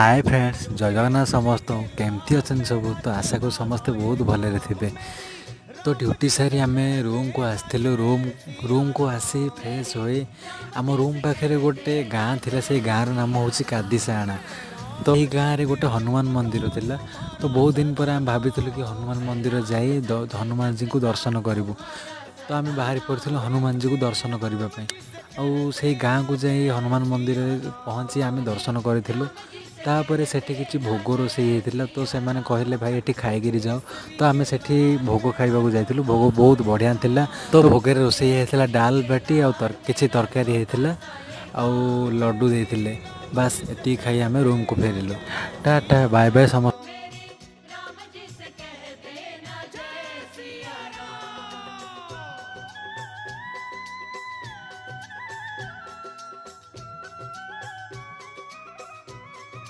Hi friends, जय जगन्नाथ समस्त केमती अच्छा सब। तो आशा को समस्ते बहुत भले थे। तो ड्यूटी सारी आम रूम को आसलु। रूम को आसी फ्रेश हो आम रूम पाखे गोटे गाँ थी। से गाँव नाम हूँ कादिसाणा। तो ये गाँव में गोटे हनुमान मंदिर थिला। तो बहुत दिन पर आम भाभी कि हनुमान मंदिर जाई हनुमान जी को दर्शन करूँ। तो आम बाहरी पड़ू हनुमान जी को दर्शन करने। आउ से गाँ को जाई हनुमान मंदिर पहुँची आम दर्शन करूँ। तापर सेठी किसी भोग रोसे होता। तो से कहले भाई ये खाई जाओ। तो आम से भोग खाइबा जाइलु। भोग बहुत बढ़िया थिला। तो भोगे रोसे होता डाल बाटी आ किसी तरकारी होता आउ लड्डू देते। बास ये खाई आम रूम को फेरिलु। टाटा बाय बाय समस्त।